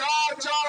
4-4,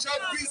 26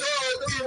2-3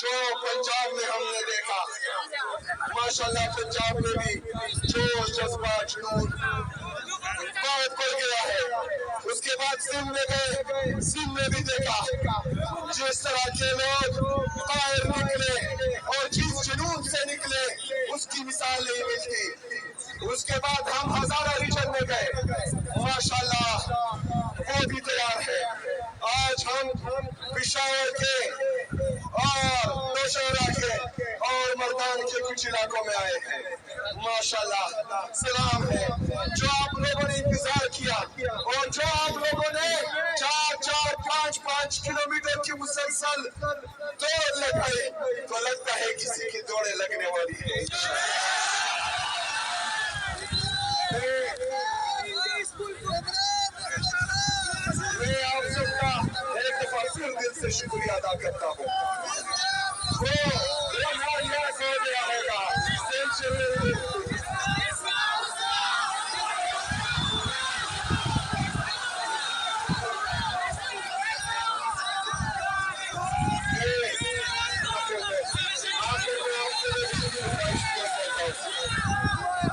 جو پنجاب میں ہم نے دیکھا، ماشاءاللہ پنجاب میں بھی جوش جذبہ جنون بہت بڑھ گیا ہے۔ اس کے بعد سندھ میں گئے، سندھ میں بھی دیکھا جس طرح کے لوگ باہر نکلے اور جس جنون سے نکلے اس کی مثال نہیں ملتی۔ اس کے بعد ہم ہزارہ ریجن میں گئے، ماشاءاللہ وہ بھی تیار ہے۔ آج ہم پشاور کے اور نوشہرہ کے اور مردان کے کچھ علاقوں میں آئے ہیں، ماشاءاللہ سلام ہے۔ جو آپ لوگوں نے انتظار کیا اور جو آپ لوگوں نے 4-4 5-5 کلومیٹر کی مسلسل دوڑ لگائی، تو لگتا ہے کسی کی دوڑیں لگنے والی ہے۔ میں آپ سب کا ایک دفعہ پھر دل سے شکریہ ادا کرتا ہوں۔ وہ یاس ہو گیا ہوگا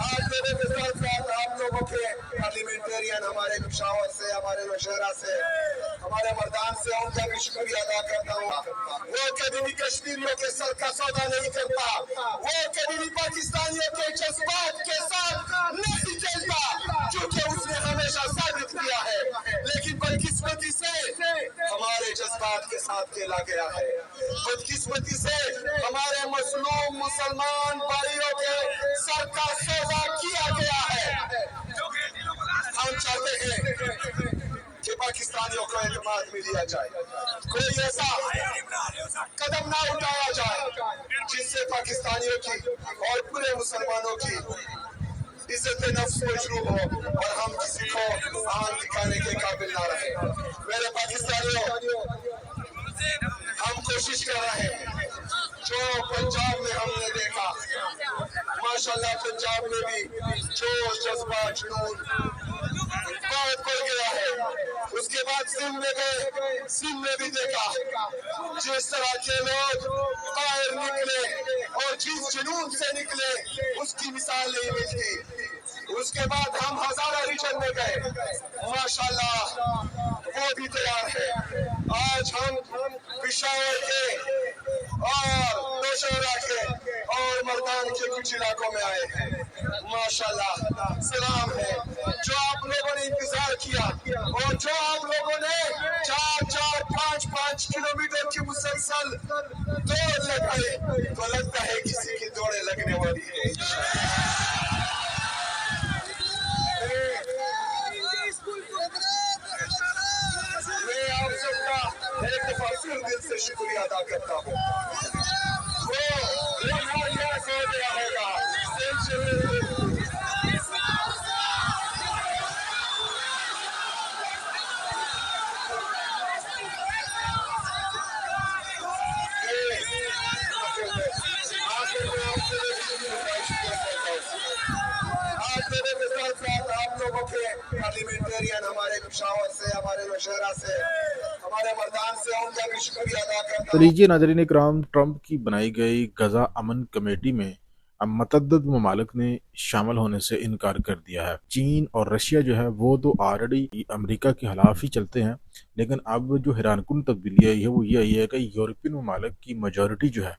آج میرے کے ساتھ ساتھ آپ لوگوں کے پارلیمنٹرین ہمارے پشاور سے، ہمارے نوشہرہ سے، ہمارے مردان سے، ان کا بھی شکریہ ادا کرتا ہوں۔ وہ کبھی بھی کشمیریوں کے سر کا سودا نہیں کرتا، وہ کبھی بھی پاکستانیوں کے جذبات کے ساتھ نہیں چلتا، کیونکہ اس نے ہمیشہ ثابت کیا ہے۔ لیکن بدقسمتی سے ہمارے جذبات کے ساتھ کھیلا گیا ہے، بدقسمتی سے ہمارے مظلوم مسلمان بھائیوں کے سر کا سودا کیا گیا ہے۔ ہم چاہتے ہیں کہ پاکستانیوں کو اعتماد میں لیا جائے، کوئی ایسا قدم نہ اٹھایا جائے جس سے پاکستانیوں کی اور پورے مسلمانوں کی عزت نفس مجروح ہو اور ہم کسی کو آن دکھانے کے قابل نہ رہے۔ میرے پاکستانیوں، ہم کوشش کر رہے ہیں، جو پنجاب میں ہم نے دیکھا، ماشاءاللہ پنجاب میں بھی جوش جذبہ جنون بہت بڑھ گیا ہے۔ اس کے بعد سندھ میں گئے، سندھ میں بھی دیکھا جس طرح کے لوگ باہر نکلے اور جس جنون سے نکلے اس کی مثال نہیں ملتی۔ اس کے بعد ہم ہزارہ ریجن میں گئے، ماشاءاللہ وہ بھی تیار ہے۔ آج ہم پشاور کے اور نوشہرہ کے اور مردان کے کچھ علاقوں میں آئے ہیں، ماشاءاللہ سلام ہے۔ جو آپ لوگوں نے انتظار کیا اور جو آپ لوگوں نے 4-4 5-5 کلومیٹر کی مسلسل دوڑ لگائی، تو لگتا ہے کسی کی دوڑیں لگنے والی ہے۔ میں آپ سب کا ایک دفعہ پھر دل سے شکریہ ادا کرتا ہوں۔ وہ یاس ہو گیا ہوگا آج میرے کے ساتھ ساتھ آپ لوگوں کے پارلیمنٹرین ہمارے پشاور سے، ہمارے نوشہرہ سے، ہمارے مردان سے، ان کا بھی شکریہ ادا کرتا ہوں۔ تو لیجیے ناظرین اکرام، ٹرمپ کی بنائی گئی غزہ امن کمیٹی میں اب متعدد ممالک نے شامل ہونے سے انکار کر دیا ہے۔ چین اور رشیا جو ہے وہ تو آلریڈی امریکہ کے خلاف ہی چلتے ہیں، لیکن اب جو حیران کن تبدیلی آئی ہے وہ یہ آئی ہے کہ یورپین ممالک کی میجورٹی جو ہے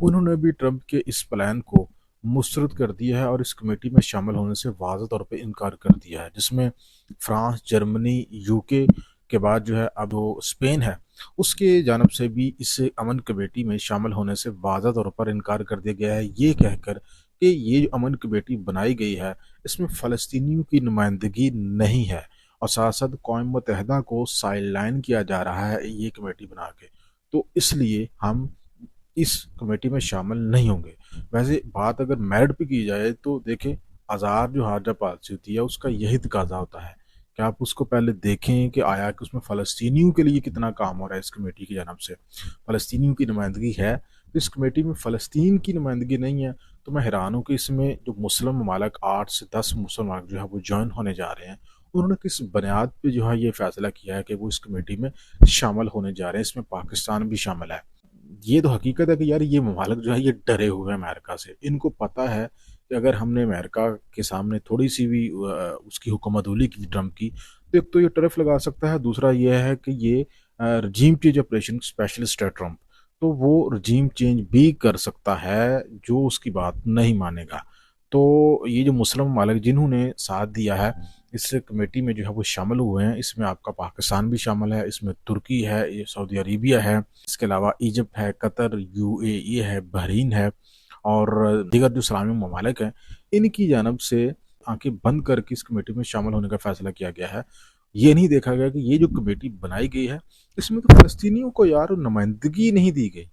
انہوں نے بھی ٹرمپ کے اس پلان کو مسترد کر دیا ہے اور اس کمیٹی میں شامل ہونے سے واضح طور پہ انکار کر دیا ہے، جس میں فرانس، جرمنی، UK کے بعد جو ہے اب وہ اسپین ہے، اس کے جانب سے بھی اس امن کمیٹی میں شامل ہونے سے واضح طور پر انکار کر دیا گیا ہے، یہ کہہ کر کہ یہ جو امن کمیٹی بنائی گئی ہے اس میں فلسطینیوں کی نمائندگی نہیں ہے، اور ساتھ ساتھ اقوام متحدہ کو سائیڈ لائن کیا جا رہا ہے یہ کمیٹی بنا کے، تو اس لیے ہم اس کمیٹی میں شامل نہیں ہوں گے۔ ویسے بات اگر میرٹ پہ کی جائے تو دیکھیں، آزاد جو خارجہ پالیسی ہوتی ہے اس کا یہی تقاضا ہوتا ہے کہ آپ اس کو پہلے دیکھیں کہ آیا کہ اس میں فلسطینیوں کے لیے کتنا کام ہو رہا ہے اس کمیٹی کی جانب سے، فلسطینیوں کی نمائندگی ہے تو اس کمیٹی میں فلسطین کی نمائندگی نہیں ہے، تو میں حیران ہوں کہ اس میں جو مسلم ممالک 8 سے 10 مسلم ممالک جو ہے وہ جوائن ہونے جا رہے ہیں، انہوں نے کس بنیاد پہ جو ہے یہ فیصلہ کیا ہے کہ وہ اس کمیٹی میں شامل ہونے جا رہے ہیں، اس میں پاکستان بھی شامل ہے۔ یہ تو حقیقت ہے کہ یار یہ ممالک جو ہے یہ ڈرے ہوئے ہیں امریکہ سے. ان کو پتہ ہے کہ اگر ہم نے امریکہ کے سامنے تھوڑی سی بھی اس کی حکومت اولی کی ٹرمپ کی تو ایک تو یہ ٹرف لگا سکتا ہے، دوسرا یہ ہے کہ یہ رجیم چینج آپریشن اسپیشلسٹ ہے ٹرمپ، تو وہ رجیم چینج بھی کر سکتا ہے جو اس کی بات نہیں مانے گا. تو یہ جو مسلم ممالک جنہوں نے ساتھ دیا ہے اس کمیٹی میں جو ہے وہ شامل ہوئے ہیں، اس میں آپ کا پاکستان بھی شامل ہے، اس میں ترکی ہے، یہ سعودی عربیہ ہے، اس کے علاوہ ایجپٹ ہے، قطر، یو اے ای ہے، بحرین ہے، اور دیگر جو اسلامی ممالک ہیں ان کی جانب سے آنکھیں بند کر کے اس کمیٹی میں شامل ہونے کا فیصلہ کیا گیا ہے. یہ نہیں دیکھا گیا کہ یہ جو کمیٹی بنائی گئی ہے اس میں تو فلسطینیوں کو یار نمائندگی نہیں دی گئی.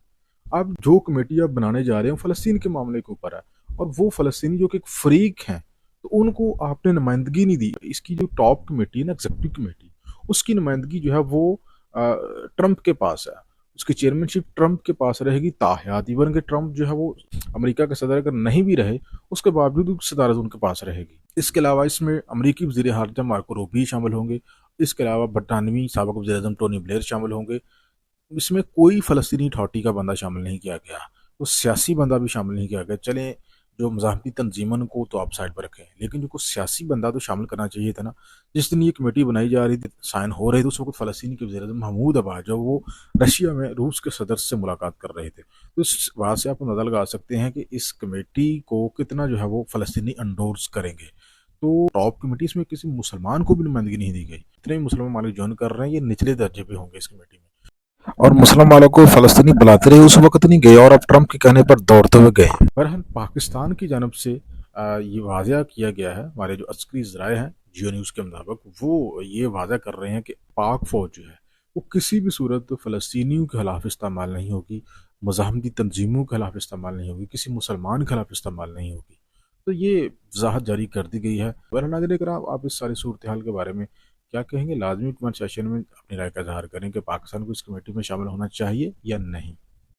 اب جو کمیٹی آپ بنانے جا رہے ہیں فلسطین کے معاملے کے اوپر ہے، اور وہ فلسطینی جو کہ ایک فریق ہیں تو ان کو آپ نے نمائندگی نہیں دی. اس کی جو ٹاپ کمیٹی ہے نا، ایگزیکٹو کمیٹی، اس کی نمائندگی جو ہے وہ ٹرمپ کے پاس ہے، اس کی چیئرمین شپ ٹرمپ کے پاس رہے گی تاحیات. ایون کہ ٹرمپ جو ہے وہ امریکہ کے صدر اگر نہیں بھی رہے اس کے باوجود صدارت ان کے پاس رہے گی. اس کے علاوہ اس میں امریکی وزیر خارجہ مارکو روبی شامل ہوں گے، اس کے علاوہ برطانوی سابق وزیر اعظم ٹونی بلیئر شامل ہوں گے. اس میں کوئی فلسطینی اتھارٹی کا بندہ شامل نہیں کیا گیا، وہ سیاسی بندہ بھی شامل نہیں کیا گیا. چلیں جو مزاحمتی تنظیمن کو تو آپ سائڈ پر رکھیں، لیکن جو کوئی سیاسی بندہ تو شامل کرنا چاہیے تھا نا. جس دن یہ کمیٹی بنائی جا رہی تھی، سائن ہو رہے تھے، اس وقت فلسطین کے وزیر اعظم محمود عباس جو وہ رشیا میں روس کے صدر سے ملاقات کر رہے تھے. تو اس بات سے آپ اندازہ لگا سکتے ہیں کہ اس کمیٹی کو کتنا جو ہے وہ فلسطینی انڈورس کریں گے. تو ٹاپ کمیٹی اس میں کسی مسلمان کو بھی نمائندگی نہیں دی گئی. اتنے مسلم ممالک جوائن کر رہے ہیں، یہ نچلے درجے پہ ہوں گے اس کمیٹی میں. اور مسلم والوں کو فلسطینی بلاتے رہے، اس وقت نہیں گئے اور اب ٹرمپ کے کہنے پر دوڑتے ہوئے گئے. بہرحال پاکستان کی جانب سے یہ واضح کیا گیا ہے، ہمارے جو عسکری ذرائع ہیں جیو نیوز کے مطابق وہ یہ واضح کر رہے ہیں کہ پاک فوج جو ہے وہ کسی بھی صورت فلسطینیوں کے خلاف استعمال نہیں ہوگی، مزاحمتی تنظیموں کے خلاف استعمال نہیں ہوگی، کسی مسلمان کے خلاف استعمال نہیں ہوگی. تو یہ وضاحت جاری کر دی گئی ہے. بہرحال ناظرین کرام، آپ اس ساری صورتحال کے بارے میں کیا کہیں گے؟ لازمی کمنٹ سیشن میں اپنی رائے کا اظہار کریں کہ پاکستان کو اس کمیٹی میں شامل ہونا چاہیے یا نہیں.